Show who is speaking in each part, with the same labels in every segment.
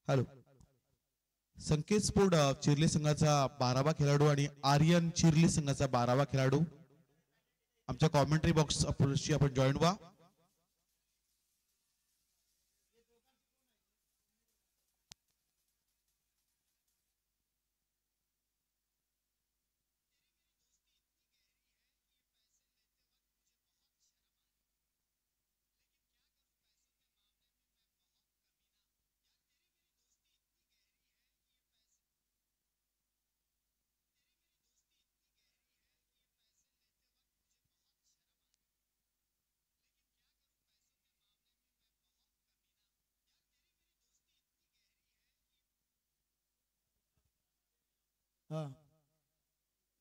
Speaker 1: Hello. संकेत sport चिरली संघाचा 12वा खेळाडू आणि आर्यन चिरली संघाचा 12वा खेळाडू आमच्या कॉमेंट्री बॉक्स आपण जॉईन व्हा.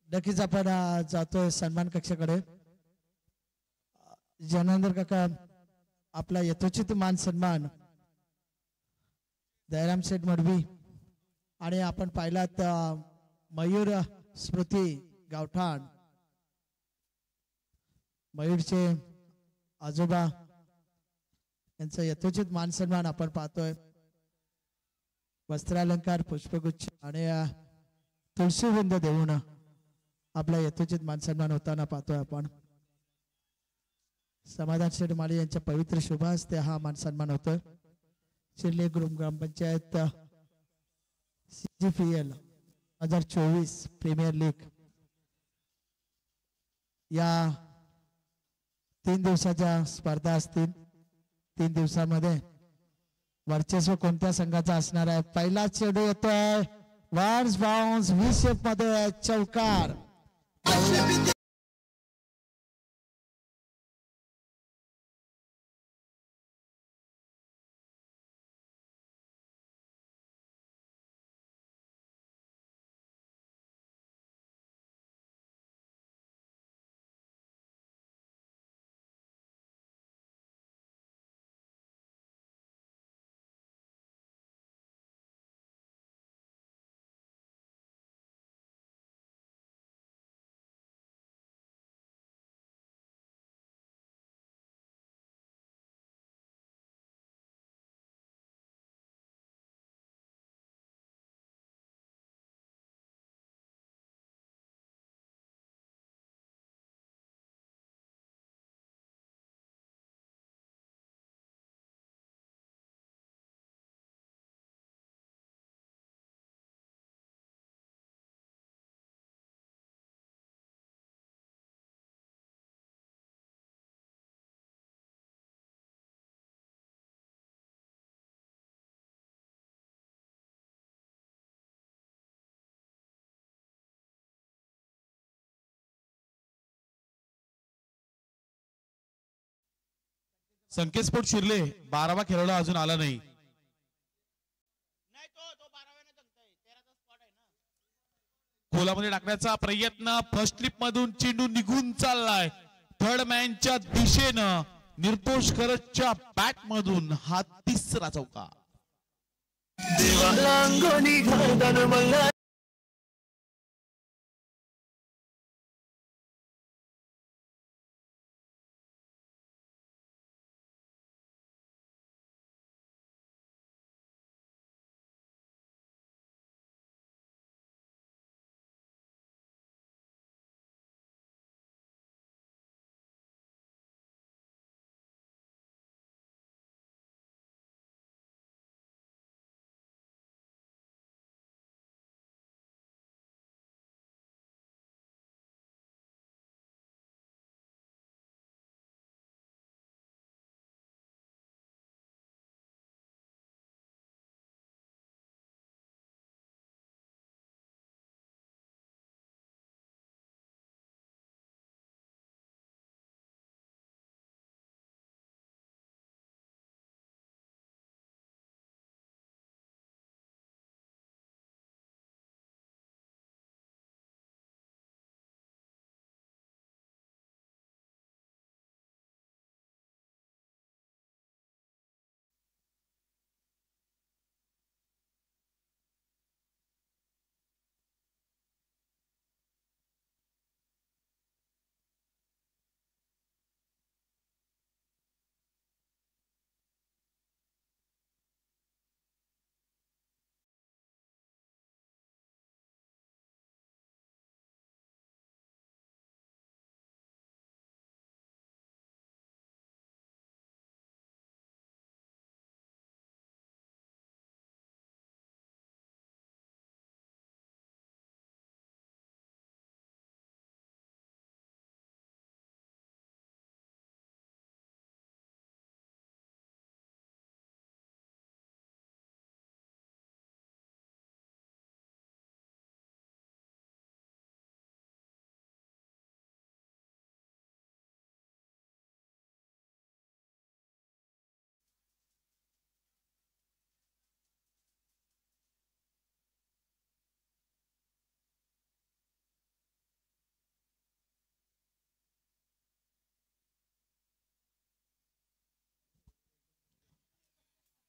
Speaker 2: नक्कीच आपण जातोय सन्मान कक्षाकडे. जनार्दन काका आपला यथोचित मान सन्मान दयाराम शेठ मडवी आणि आपण पाहिलात मयूर स्मृती गावठाण मयूरचे आजोबा यांचा यथोचित मान सन्मान आपण पाहतोय. वस्त्रालंकार पुष्पगुच्छ आणि तुळशीवृंद देऊन आपला यथोचित मान सन्मान होताना पाहतोय आपण. समाधान शेठ माळी यांच्या पवित्र शुभ हस्ते हा मान सन्मान होतोय. चिरले ग्रामपंचायत CGPL 2024 प्रीमियर लीग या 3 दिवसाच्या स्पर्धा असतील. 3 दिवसामध्ये वर्चस्व कोणत्या संघाचा असणार आहे. पहिला चेंडू येतोय वार्स बाउन्स व्ही शेप मध्ये चौकार.
Speaker 1: संकेत स्पोर्ट शिरले 12वा खेळाडू अजून आला नाही. खोलामध्ये टाकण्याचा प्रयत्न फर्स्ट ट्रिप मधून चेंडू निघून चाललाय. थर्ड मॅनच्या दिशेनं निर्दोष करतच्या बॅट मधून हा 3रा चौका.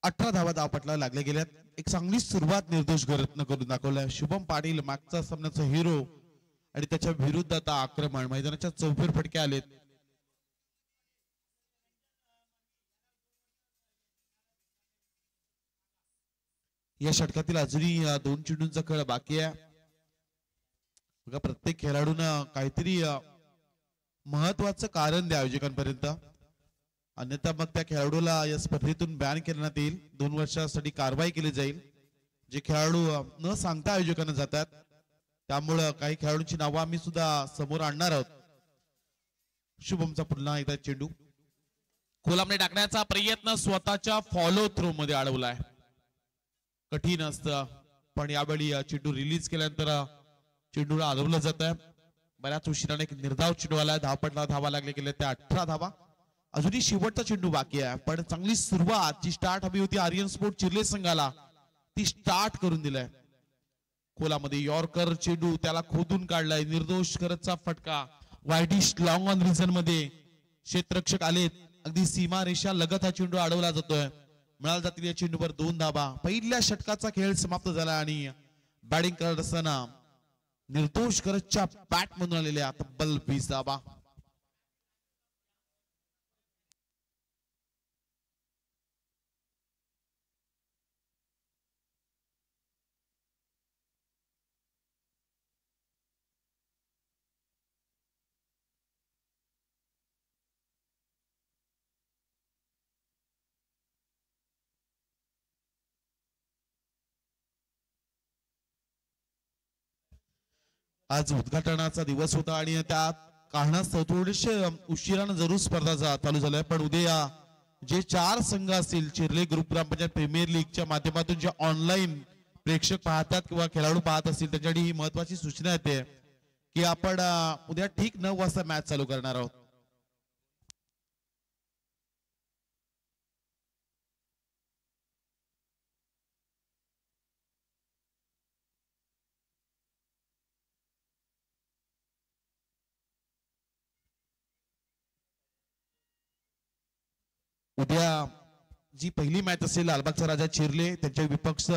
Speaker 1: 18 धावा धावपटला लागल्या गेल्यात. एक चांगली सुरुवात निर्दोष गरजनं करून दाखवलाय शुभम पाटील. मागचा सामन्याचा हिरो आणि त्याच्या विरुद्ध आता आक्रमण. मैदानाच्या चौफेर फटके आलेत. या षटकातील अजूनही 2 चेंडूंचा खेळ बाकी आहे. बघा प्रत्येक खेळाडूंना काहीतरी महत्वाचं कारण द्या आयोजकांपर्यंत, अन्यथा मग त्या खेळाडूला या स्पर्धेतून बॅन करण्यात येईल. 2 वर्षासाठी कारवाई केली जाईल. जे खेळाडू न सांगता आयोजकांना जातात त्यामुळं काही खेळाडूंची नावं आम्ही सुद्धा समोर आणणार आहोत. शुभमचा पुन्हा एकदा चेंडू खोलामध्ये टाकण्याचा प्रयत्न स्वतःच्या फॉलो थ्रो मध्ये अडवलाय. कठीण असतं पण यावेळी चेंडू रिलीज केल्यानंतर चेंडूला अडवलं जात आहे. बऱ्याच उशिराने एक निर्धाव चेंडू आलाय. धावपटला धावा लागले गेले त्या 18 धावा. अजूनही शेवटचा चेंडू बाकी आहे पण चांगली सुरुवात जी स्टार्ट हवी होती आर्यन स्पोर्ट चिर्ले संघाला ती स्टार्ट करून दिलाय. खोलामध्ये यॉर्कर चेंडू त्याला खोदून काढलाय. निर्दोष करतचा फटका वाईडिश लॉंग ऑन रिझन मध्ये क्षेत्ररक्षक आलेत. अगदी सीमा रेषा लगत हा चेंडू अडवला जातोय. मिळाला जातील या चेंडूवर 2 धावा. पहिल्या षटकाचा खेळ समाप्त झाला आणि बॅटिंग करत असताना निर्दोष करतच्या बॅट मधून आलेल्या तब्बल 20 धावा. आज उद्घाटनाचा दिवस होता आणि त्या कारणास्तव थोडेसे उशिरानं जरूर स्पर्धा चालू झाल्या. पण उद्या जे 4 संघ असतील चिर्ले ग्रुप ग्रामपंचायत प्रीमियर लीगच्या माध्यमातून जे ऑनलाईन प्रेक्षक पाहतात किंवा खेळाडू पाहत असतील त्यांच्यासाठी ही महत्वाची सूचना येते की आपण उद्या ठीक 9 वाजता मॅच चालू करणार आहोत. उद्या जी पहिली मॅच असेल लालबागचा राजा चिर्ले त्यांच्या विपक्ष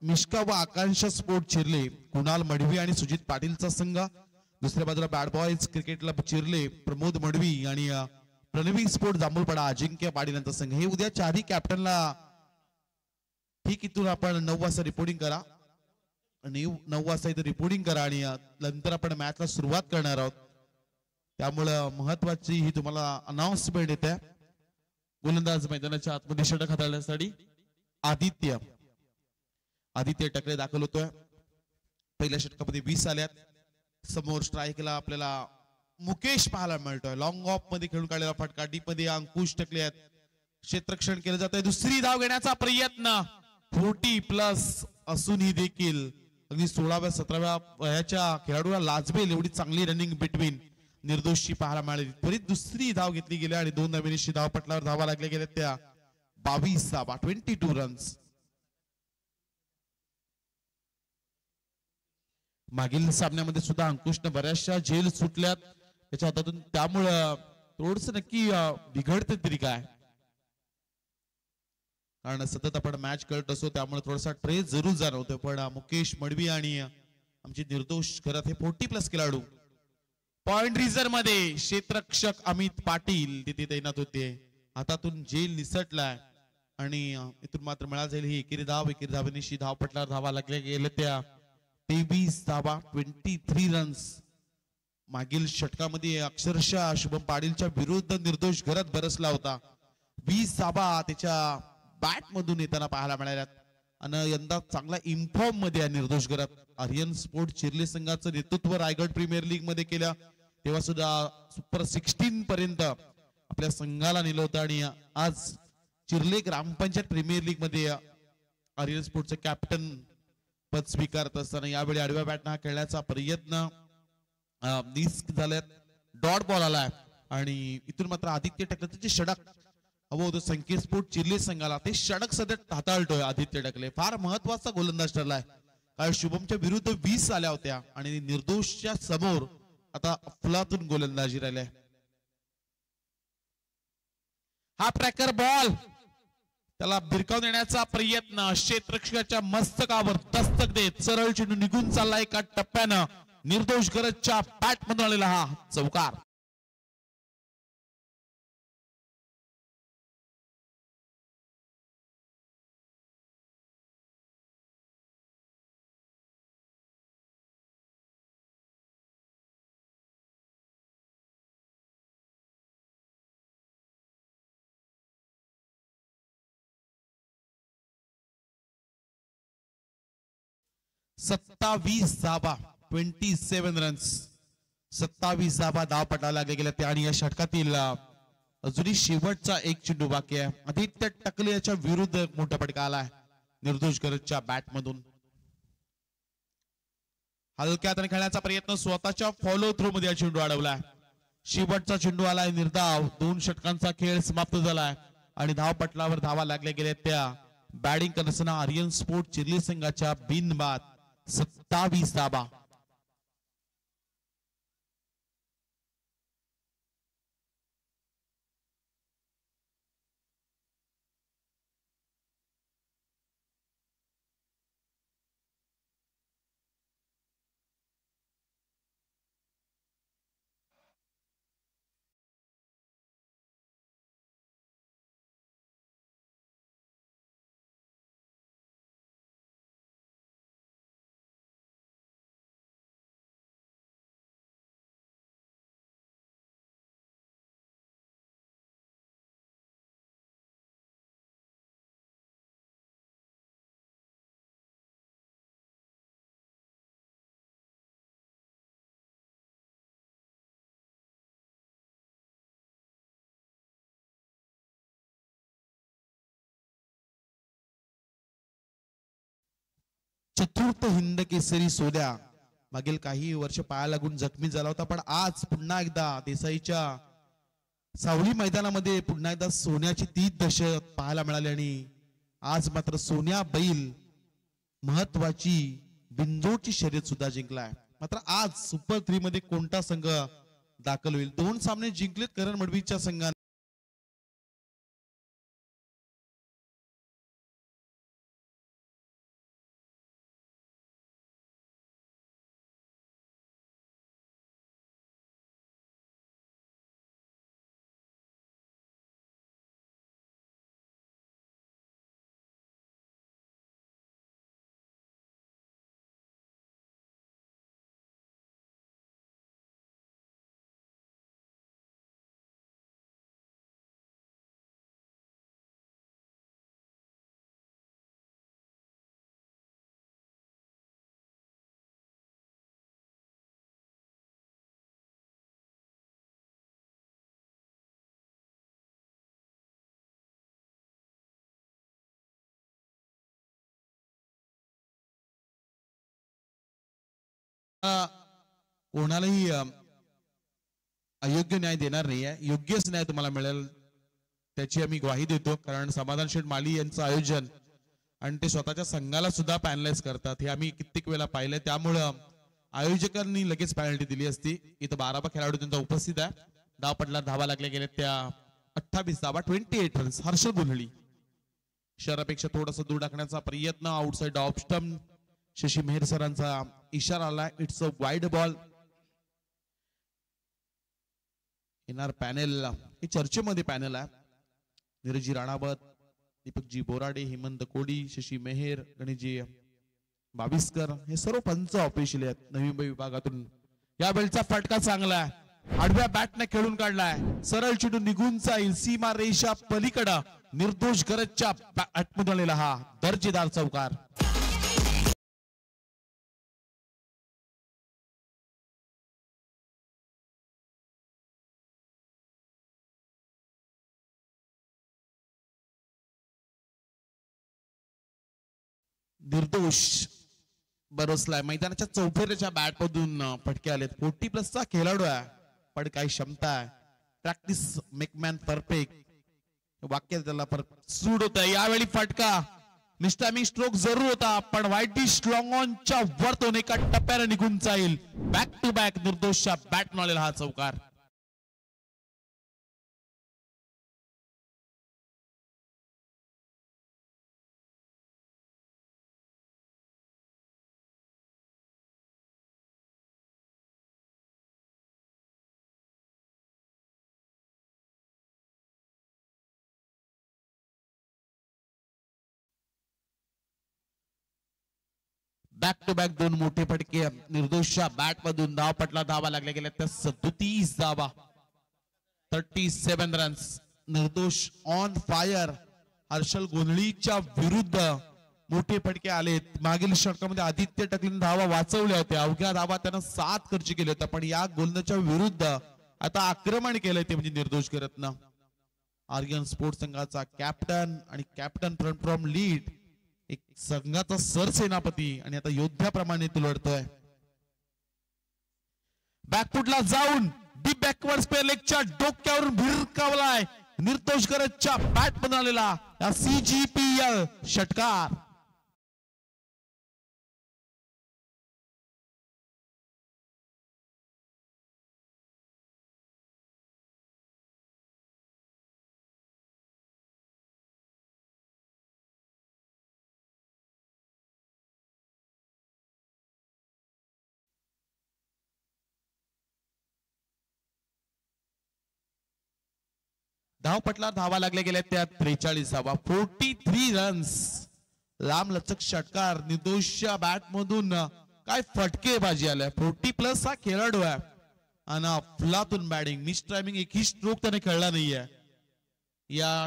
Speaker 1: मिश्का व आकांक्षा स्पोर्ट चिर्ले कुणाल मडवी आणि सुजित पाटीलचा संघ. दुसऱ्या बाजूला bad boys cricket club Chirle Pramod Madvi आणि प्रणवी स्पोर्ट जांभूळपाडा अजिंक्य पाटील यांचा संघ. हे उद्या 4ही कॅप्टनला ठीक इथून आपण 9 वाजता रिपोर्टिंग करा आणि 9 वाजता इथं रिपोर्टिंग करा आणि नंतर आपण मॅचला सुरुवात करणार आहोत. त्यामुळं महत्वाची ही तुम्हाला अनाउन्समेंट येते. गोलंदाज मैदानाच्या आतमध्ये षटक हाताळण्यासाठी आदित्य टकले दाखल होतोय. पहिल्या षटकामध्ये 20 आल्यात. समोर स्ट्राईकला आपल्याला मुकेश पाहायला मिळतोय. लॉंग ऑफ मध्ये खेळून काढलेला फटका. डीप मध्ये अंकुश टकले आहेत. क्षेत्ररक्षण केलं जात आहे. दुसरी धाव घेण्याचा प्रयत्न 40+ असूनही देखील अगदी 16व्या 17व्या वयाच्या खेळाडूला लाजवेल एवढी चांगली रनिंग बिटवीन निर्दोषची पाहायला मिळाली. त्वरित दुसरी धाव घेतली गेली आणि 2 धावेनिशी धाव पटलावर धावा लागल्या गेल्या त्या 22 धावा 22 रन्स. मागील सामन्यामध्ये सुद्धा अंकुशनं बऱ्याचशा झेल सुटल्यात त्याच्या हातातून. त्यामुळं थोडस नक्की बिघडते तरी काय, कारण सतत आपण मॅच करत असतो त्यामुळे थोडासा ट्रेस जरूर जाणवतोय. पण मुकेश मडवी आणि आमचे निर्दोष करत हे 40+ खेळाडू पॉइंट रिझर्व मध्ये क्षेत्ररक्षक अमित पाटील तिथे तैनात होते. हातातून जेल निसटलाय आणि इथून मात्र मिळाला जाईल ही एकेरी धावेनिशी धाव पटलावर धावा लागल्या गेल्या त्या 23 धावा 23 रन्स. मागील षटकामध्ये अक्षरशः शुभम पाटीलच्या विरुद्ध निर्दोष घरात बरसला होता. 20 धावा त्याच्या बॅट मधून येताना पाहायला मिळाल्यात आणि यंदा चांगला इन्फॉर्म मध्ये निर्दोष घरात. आर्यन स्पोर्ट चिर्ले संघाचं नेतृत्व रायगड प्रीमियर लीग मध्ये केल्या तेव्हा सुद्धा सुपर 16 पर्यंत आपल्या संघाला नेलं होतं आणि आज चिर्ले ग्रामपंचायत प्रीमियर लीग मध्ये आर्यन स्पोर्टचं कॅप्टन पद स्वीकारत असताना यावेळी आडव्या बॅटनं खेळण्याचा प्रयत्न मिस झाल्यात. डॉट बॉल आलाय आणि इथून मात्र आदित्य टकले जे षटक हवं होतं संकेत स्पोर्ट चिर्ले संघाला ते षटक सध्या हाताळतोय आदित्य टकले. फार महत्वाचा गोलंदाज ठरलाय कारण शुभमच्या विरुद्ध 20 आल्या होत्या आणि निर्दोषच्या समोर आता अफलातून गोलंदाजी राहिलाय. हा ट्रॅकर बॉल त्याला भिरकावून देण्याचा प्रयत्न, क्षेत्ररक्षकाच्या मस्तकावर दस्तक देत सरळ चेंडू निघून चालला एका टप्प्यानं. निर्दोष गरजच्या बॅट मधून आलेला हा चौकार. सत्तावीस धावा, 27 रन्स. 27 धावा धावपटाला लागले गेल्या त्या आणि या षटकातील अजूनही शेवटचा एक चेंडू बाकी आहे. आदित्य टकले याच्या विरुद्ध मोठा फटका आलाय निर्दोष गरजच्या बॅट मधून. हलक्या हाताने खेळण्याचा प्रयत्न, स्वतःच्या फॉलो थ्रू मध्ये चेंडू अडवलाय. शेवटचा चेंडू आलाय निर्धाव. 2 षटकांचा खेळ समाप्त झालाय आणि धावपटलावर धावा लागल्या गेल्या त्या. बॅटिंग करताना आर्यन स्पोर्ट चिर्ली संघाच्या बिनबाद 27 धावा. चतुर्थ हिंद केसरी सोद्या मागील काही वर्ष पाया लागून जखमी झाला होता, पण आज पुन्हा एकदा देसाईच्या सावली मैदानामध्ये पुन्हा एकदा सोन्याची 30 दशक पाहायला मिळाली आणि आज मात्र सोन्या बैल महत्वाची बिंजोडची शर्यत सुद्धा जिंकलाय. मात्र आज सुपर 3 मध्ये कोणता संघ दाखल होईल? 2 सामने जिंकलेत करण मडवीच्या संघाने. कोणालाही अयोग्य न्याय देणार नाहीये. योग्यच न्याय तुम्हाला मिळेल त्याची आम्ही ग्वाही देतो, कारण समाधान शेठ माली यांचं आयोजन आणि ते स्वतःच्या संघाला सुद्धा पॅनलाइज करतात हे आम्ही कित्येक वेळा पाहिलंय. त्यामुळं आयोजकांनी लगेच पॅनल्टी दिली असती. इथं 12 खेळाडू त्यांचा उपस्थित आहे. धावपटला धावा लागल्या गेल्या त्या 28 धावा, 28 रन्स. हर्षल गुन्हळी शहरापेक्षा थोडस दूर टाकण्याचा प्रयत्न, outside of stump. Shashi Mehar सरांचा इशारा आलाय. It's a wide ball. येणार पॅनेल, हे चर्चेमध्ये पॅनेल आहे. नीरजी राणावत, दीपकजी बोराडे, हेमंत कोडी, शशी मेहर, गणेशजी बाविस्कर हे सर्व पंच ऑफिशियल आहेत नवी मुंबई विभागातून. या वेळचा फटका चांगला आहे. आडव्या बॅटने खेळून काढलाय. सरळ चेंडू निघून जाईल सीमा रेषा पलीकडं. निर्दोष गरजच्या बॅटमधून आलेला हा दर्जेदार चौकार. निर्दोष बरोसलाय. मैदानाच्या चौफेरीच्या बॅट मधून फटके आलेत. 40+ खेळाडू आहे, पण काही क्षमता आहे. प्रॅक्टिस मेक मॅन परफेक्ट वाक्य त्याला सूट होत. यावेळी फटका मिस्टॅमिंग स्ट्रोक जरूर होता, पण व्हाईट डिश लॉंग ऑनच्या वरतून एका टप्प्याने निघून जाईल. बॅक टू बॅक निर्दोषच्या बॅट आलेला हा चौकार. बॅक टू बॅक दोन मोठे फटके निर्दोषच्या बॅट मधून धावपटला धावा लागल्या गेल्या त्या 37 धावा 37 रन्स. निर्दोष ऑन फायर. हर्षल गोंधळीच्या विरुद्ध मोठे फटके आलेत. मागील षटकामध्ये आदित्य टकलेने धावा वाचवल्या होत्या. अवघ्या धावा त्यानं 7 खर्च केल्या होत्या, पण या गोलंदाजाच्या विरुद्ध आता आक्रमण केलंय ते म्हणजे निर्दोष करतनं. आर्यन स्पोर्ट्स संघाचा कॅप्टन आणि कॅप्टन फ्रॉम लीड, एक संघाचा सरसेनापती आणि आता योद्ध्याप्रमाणे तो लढतोय. बॅकफुटला जाऊन डीप बॅकवर्ड स्पेअर लेगच्या डोक्यावरून भिरकावलाय निर्दोष करतच्या बॅट मधून आलेला CGPL षटकार. धावपटला धावा लागल्या गेल्या त्या 43 धावा 43 रन्स. लांब लचक षटकार निर्दोषच्या बॅट मधून काय फटकेबाजी आल्या. 40+ हा खेळाडू आहे आणि अफलातून बॅटिंग. मिस टायमिंग एकही स्ट्रोक त्याने खेळला नाहीये. या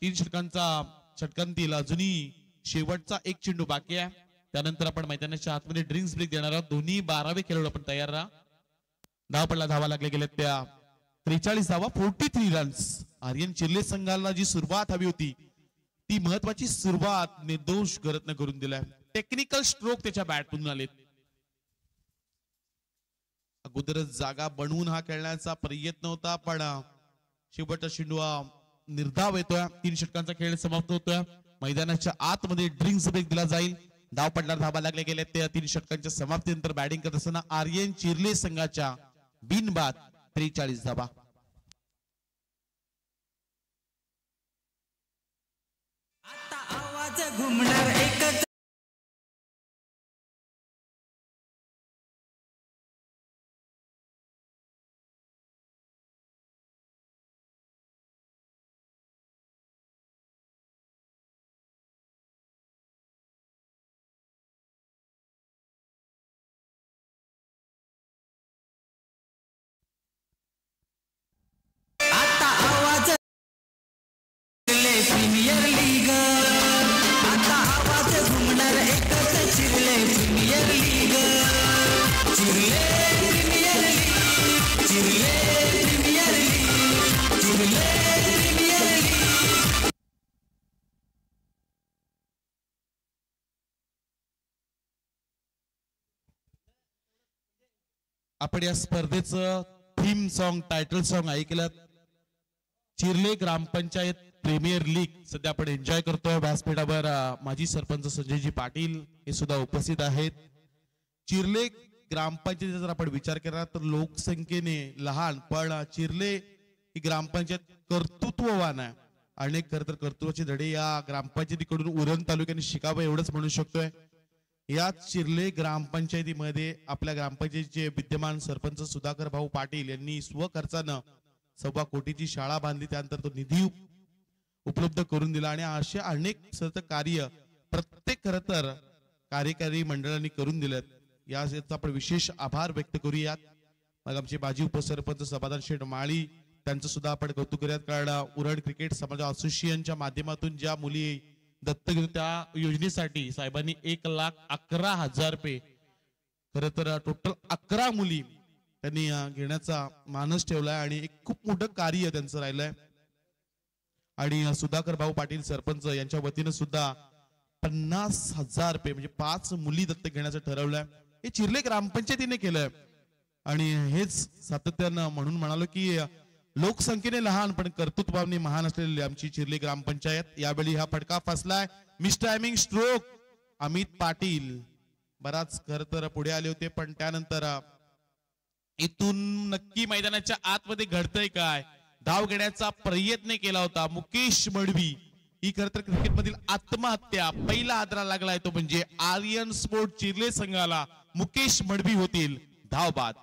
Speaker 1: 3 षटकांतील अजूनही शेवटचा एक चेंडू बाकी आहे. त्यानंतर आपण मैदानाच्या आतमध्ये ड्रिंक्स ब्रेक देणार आहोत. दोन्ही 12वे खेळाडू आपण तयार राहा. धावपटला धावा लागल्या गेल्या त्या 43 धावा 43 रन्स. आर्यन चिर्ले संघाला जी सुरुवात हवी होती ती महत्वाची सुरुवात निर्दोष करतनं करून दिलाय. टेक्निकल स्ट्रोक त्याच्या बॅटमधून आलेत. अगोदरच जागा बनवून हा खेळण्याचा प्रयत्न होता, पण शेवटचा चेंडू निर्धाव येतोय. 3 षटकांचा खेळ समाप्त होतोय. मैदानाच्या आतमध्ये ड्रिंक्स ब्रेक दिला जाईल. धाव पडला धावा लागल्या गेल्या त्या 3 षटकांच्या समाप्तीनंतर बॅटिंग करत असताना आर्यन चिर्ले संघाच्या बिनबाद 43 धावा.
Speaker 3: घुमणार एकच आता आवाज प्रीमियर लीग. आता आवाज घुमणार एकच Chirle premier league. Chirle premier league. Chirle premier league. Chirle premier league.
Speaker 1: आपण या स्पर्धेचं थीम सॉन्ग टायटल सॉन्ग ऐकलं. चिर्ले ग्रामपंचायत प्रीमियर लीग सध्या आपण एन्जॉय करतोय. व्यासपीठावर माजी सरपंच संजयजी पाटील हे सुद्धा उपस्थित आहेत. चिर्ले ग्रामपंचायतीचा जर आपण विचार केला तर लोकसंख्येने लहान, पण चिर्ले ही ग्रामपंचायत कर्तृत्ववान आहे. अनेक खरं तर कर्तृत्वाचे धडे या ग्रामपंचायतीकडून उरण तालुक्याने शिकावं एवढंच म्हणू शकतोय. या चिर्ले ग्रामपंचायतीमध्ये आपल्या ग्रामपंचायतीचे विद्यमान सरपंच सुधाकर भाऊ पाटील यांनी स्वखर्चानं 1.25 कोटीची शाळा बांधली. त्यानंतर तो निधी उपलब्ध करून दिला आणि असे अनेक सतत कार्य प्रत्येक खरं तर कार्यकारी मंडळांनी करून दिलेत. याचा आपण विशेष आभार व्यक्त करूयात. मग आमचे माजी उपसरपंच समाधान शेठ माळी त्यांचं सुद्धा आपण कौतुक करूयात. कारण उरण क्रिकेट समाज असोसिएशनच्या माध्यमातून ज्या मुली दत्तक घेऊन त्या योजनेसाठी साहेबांनी 1,11,000 रुपये खरं तर टोटल 11 मुली त्यांनी घेण्याचा मानस ठेवलाय आणि एक खूप मोठं कार्य त्यांचं राहिलंय. आणि सुधाकर भाऊ पाटील सरपंच यांच्या वतीने सुद्धा 50,000 रुपये म्हणजे 5 मुली दत्तक घेण्याचं ठरवलंय. हे चिर्ले ग्रामपंचायतीने केलंय आणि हेच सातत्यानं म्हणून म्हणालो की लोकसंख्येने लहान पण कर्तृत्वाने महान असलेली आमची चिर्ले ग्रामपंचायत. यावेळी हा फटका फसलाय. Miss timing stroke. Amit Patil बराच खर तर पुढे आले होते, पण त्यानंतर इथून नक्की मैदानाच्या आतमध्ये घडतंय काय, धाव घेण्याचा प्रयत्न केला होता मुकेश मडवी. ही खर तर क्रिकेट मधील आत्महत्या. पहिला हादरा लागलाय तो म्हणजे आर्यन स्पोर्ट चिर्ले संघाला. मुकेश मडवी होतील धाव बाद.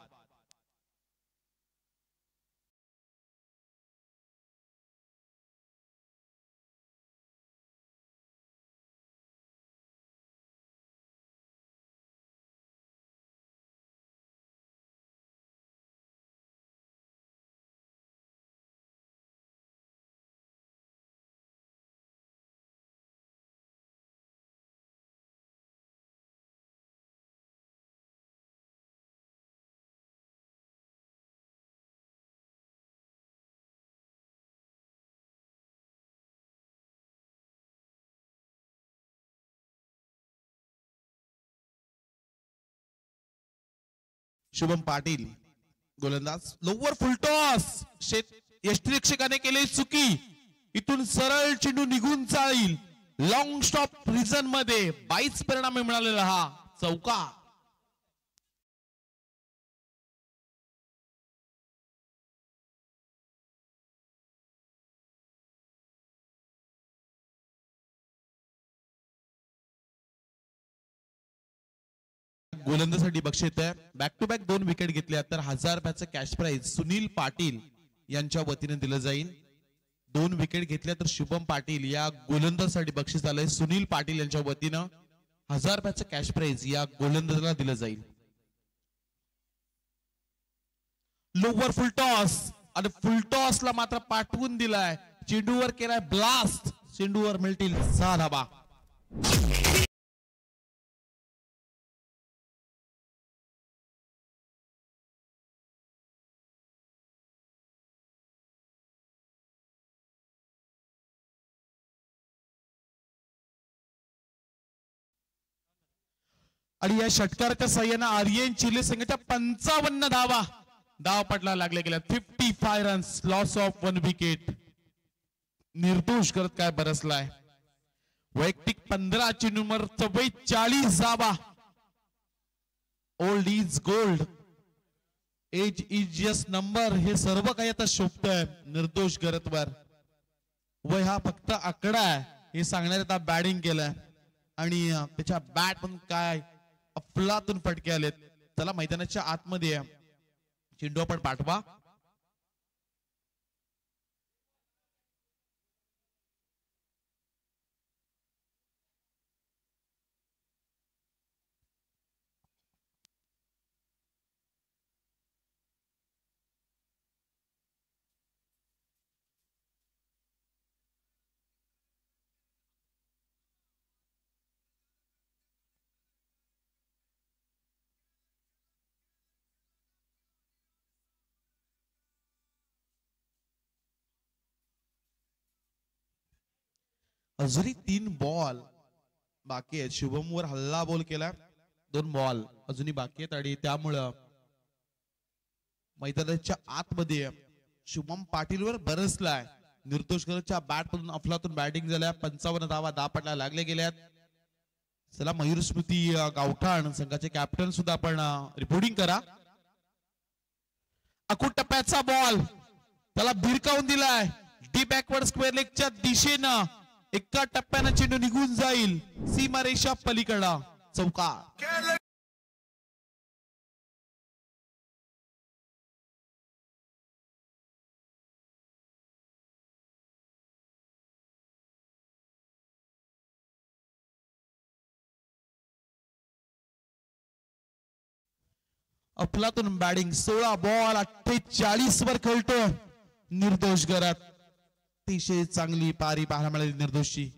Speaker 1: शुभम पाटील गोलंदाज लोवर फुलटॉस यष्टीरक्षकाने केली चुकी इथून सरळ चेंडू निघून जाईल लॉंग स्टॉप रिझन मध्ये 22 परिणामी मिळालेला हा चौका. गोलंदाजीसाठी बक्षीस आहे. बॅक टू बॅक 2 विकेट घेतल्या तर 1000 रुपयाचं कॅश प्राइज सुनील पाटील यांच्या वतीने दिलं जाईल. 2 विकेट घेतल्या तर शुभम पाटील या गोलंदाजीसाठी बक्षीस आलंय. सुनील पाटील यांच्या वतीनं 1000 रुपयाचं कॅश प्राइज या गोलंदाजाला दिलं जाईल. लोवर फुलटॉस आणि फुलटॉसला मात्र पाठवून दिलाय. चेंडूवर केलाय ब्लास्ट. चेंडूवर मिळतील 6 धाबा. आणि या षटकाराच्या साह्यानं आर्यन चिले संघाच्या 55 धावा धाव पटला लागले गेल्या. 55 रन्स लॉस ऑफ 1 विकेट. निर्दोष करत काय बरसलाय. वैयक्तिक 15 चेंडूवर 44 धावा. Old is gold age is just number हे सर्व काही आता शोभतंय निर्दोष करतवर. वय हा फक्त आकडा आहे हे सांगण्यात आता बॅटिंग केलंय आणि त्याच्या बॅट पण काय अफलातून फटके आलेत. त्याला मैदानाच्या आतमध्ये चेंडू आपण पाठवा. अजूनही 3 बॉल बाकी आहेत. शुभम वर हल्ला बॉल केला. 2 बॉल अजूनही बाकी आहेत आणि त्यामुळं मैदानाच्या आतमध्ये शुभम पाटील वर बरसलाय. निर्दोष करतच्या बॅट मधून अफलातून बॅटिंग झाल्या. 55 धावा दापटला लागले गेल्यात. चला मयूर स्मृती गावठाण संघाचे कॅप्टन सुद्धा आपण रिपोर्टिंग करा. अकूट टप्प्याचा बॉल त्याला भिरकावून दिलाय. डी बॅकवर्ड स्क्वेअर लेगच्या दिशेनं एका टप्प्यानं चेंडू निघून जाईल सीमारेषा पलीकडा चौका. अफलातून बॅटिंग 16 बॉल 48 वर खेळतो निर्दोष करत. अतिशय चांगली पारी पाहायला मिळाली निर्दोषची.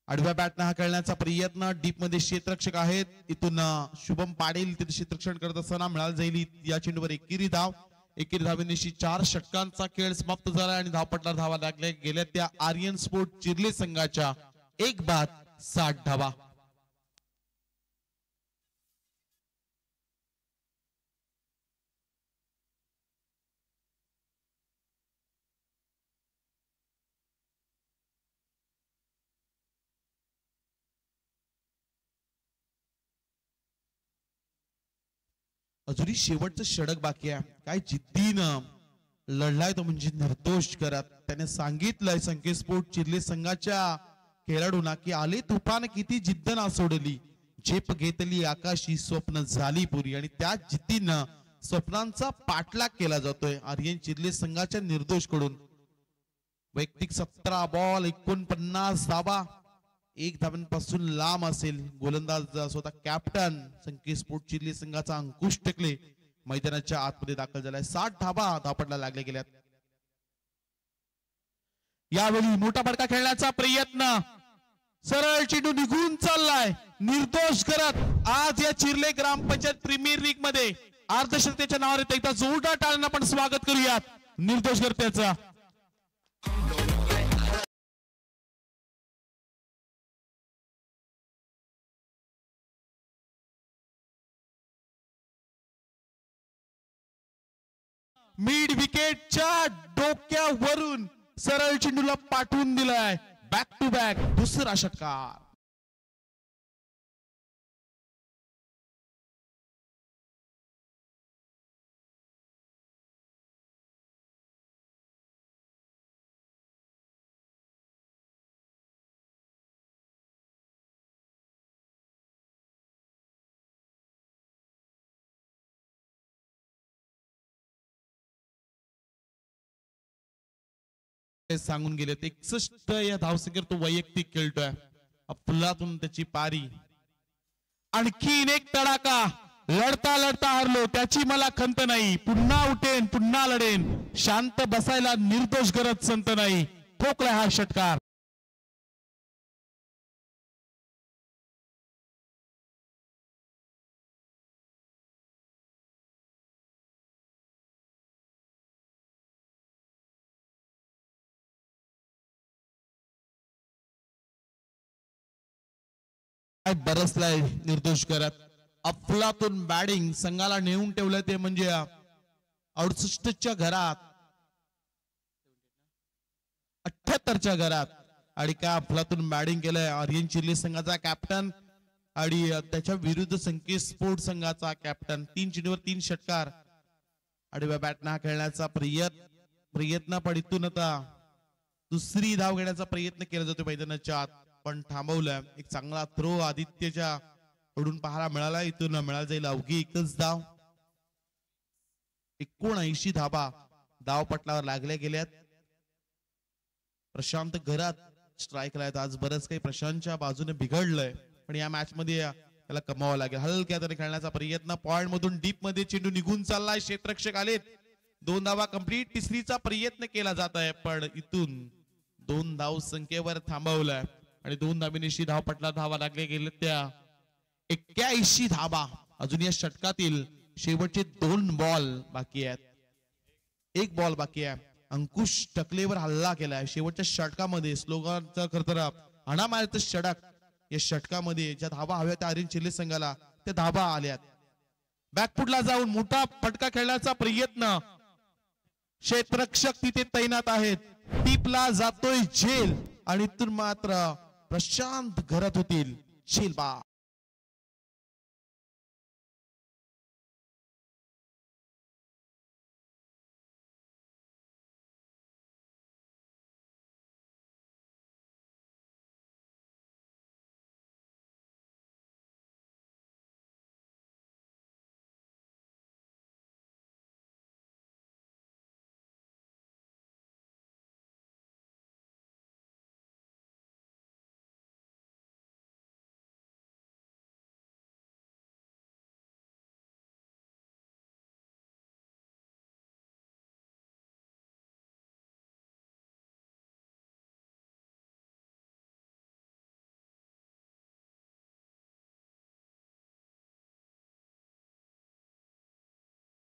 Speaker 1: आडव्या बॅटनं हा खेळण्याचा प्रयत्न. डीप मध्ये क्षेत्ररक्षक आहेत. इथून शुभम पाटील तिथे क्षेत्ररक्षण करत असताना मिळाली जाईल या चेंडूवर एकेरी धाव. एकेरी धावेनिशी 4 षटकांचा खेळ समाप्त झाला आणि धावपटला धावा लागल्या गेल्या त्या आर्यन स्पोर्ट चिर्ले संघाच्या 1 बाद 60 धावा. अजूनही शेवटचं षटक बाकी आहे. काय जिद्दीनं लढलाय तो म्हणजे निर्दोष करत. त्याने सांगितलंय संकेत स्पोर्ट चिर्ले संघाच्या खेळाडूंना की आले तुफान किती जिद्द ना सोडली. झेप घेतली आकाशी स्वप्न झाली पुरी आणि त्या जिद्दीनं स्वप्नांचा पाठलाग केला जातोय आर्यन चिर्ले संघाच्या निर्दोष कडून. वैयक्तिक 17 बॉल 49 धावा. 1 धावांपासून लांब असेल. गोलंदाज स्वतः कॅप्टन संकेत स्पोर्ट चिर्ले संघाचा अंकुश टेकले मैदानाच्या आतमध्ये दाखल झालाय. 60 धावा धावपटला लागले गेल्यात. यावेळी मोठा फटका खेळण्याचा प्रयत्न. सरळ चेंडू निघून चाललाय निर्दोष करत. आज या चिर्ले ग्रामपंचायत प्रीमियर लीग मध्ये अर्धशतकाच्या नावाने एकदा जोरदार टाळ्यांना आपण स्वागत करूयात निर्दोष करत्याचा. मिड विकेटच्या डोक्यावरून सरळ चेंडूला पाठवून दिलाय. बॅक टू बॅक दुसरा षटकार. सांगून गेले 61 या धावसंख्येवर तो वैयक्तिक खेळतोय. फुलातून त्याची पारी. आणखीन एक तडाका. लढता लढता हरलो त्याची मला खंत नाही. पुन्हा उठेन पुन्हा लढेन. शांत बसायला निर्दोष गरज संत नाही. ठोकला हा षटकार. बरसलाय निर्दोष करत. अफलातून बॅटिंग संघाला नेऊन ठेवलं ते म्हणजे 68च्या घरात 78च्या घरात. आणि काय अफलातून बॅटिंग केलंय आर्यन चिर्ले संघाचा कॅप्टन आणि त्याच्या विरुद्ध संकेत स्पोर्ट संघाचा कॅप्टन. 3 चेंडूवर 3 षटकार. आडव्या बॅटना खेळण्याचा प्रयत्न पण इथून आता दुसरी धाव घेण्याचा प्रयत्न केला जातो मैदानाच्या आत पण थांबवलं. एक चांगला थ्रो आदित्यच्या कडून पाहायला मिळाला. इथून मिळाला जाईल अवघी एकच धाव. 79 धाबा धावपटलावर लागल्या गेल्यात. प्रशांत घरात स्ट्राईक लायत. आज बरंच काही प्रशांतच्या बाजूने बिघडलंय पण या मॅच मध्ये त्याला कमावं लागेल. हलक्या त्याने खेळण्याचा प्रयत्न. पॉइंट मधून डीप मध्ये चेंडू निघून चाललाय. क्षेत्ररक्षक आलेत. 2 धावा कंप्लीट. तिसरीचा प्रयत्न केला जात आहे पण इथून 2 धाव संख्येवर थांबवलाय आणि 2 धाबीनिशी धावपटला धावा लागले गेले त्या 81 धाबा. अजून या षटकातील शेवटचे 2 बॉल बाकी आहेत. 1 बॉल बाकी आहे. अंकुश टकलेवर हल्ला केलाय शेवटच्या षटकामध्ये. स्लोगनचा खरतर अनामायचं षटक. या षटकामध्ये ज्या धाबा हव्या त्या आर्यन चिर्ले संघाला त्या धाबा आल्यात. बॅकफुटला जाऊन मोठा फटका खेळण्याचा प्रयत्न. क्षेत्ररक्षक तिथे तैनात आहेत. टीपला जातोय झेल आणि इथून मात्र प्रशांत घरात होतील झेल बा.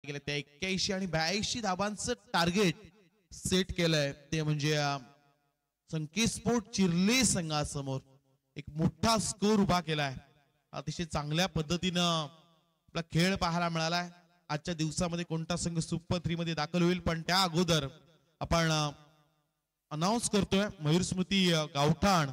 Speaker 1: गेले त्या 81 आणि 82 धाबांचं टार्गेट सेट केलंय ते म्हणजे संकेत स्पोर्ट चिर्ले संघासमोर एक मोठा स्कोर उभा केलाय. अतिशय चांगल्या पद्धतीनं आपला खेळ पाहायला मिळालाय. आजच्या दिवसामध्ये कोणता संघ सुपर 3 मध्ये दाखल होईल पण त्या अगोदर आपण अनाउन्स करतोय मयूर स्मृती गावठाण